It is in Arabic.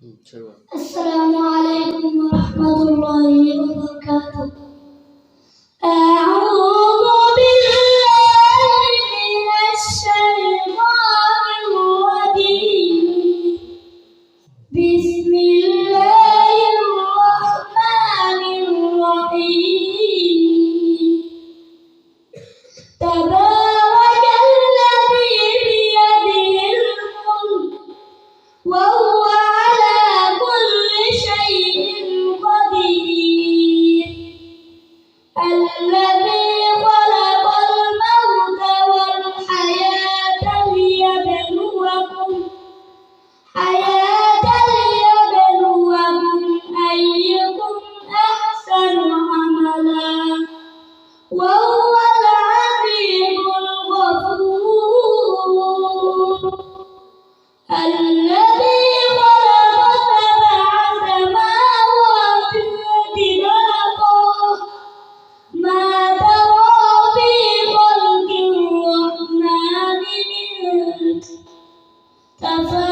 السلام عليكم ورحمة الله وبركاته. أعوذ بالله من الشيطان الرجيم. بسم الله الرحمن الرحيم. تبارك الذي بيده الملك وهو على كل شيء قدير. الذي خلق الموت والحياة ليبلوكم أيكم أحسن عملا وهو العزيز الغفور. الذي خلق سبع سماوات طباقا ما ترى في خلق الرحمن من تفاوت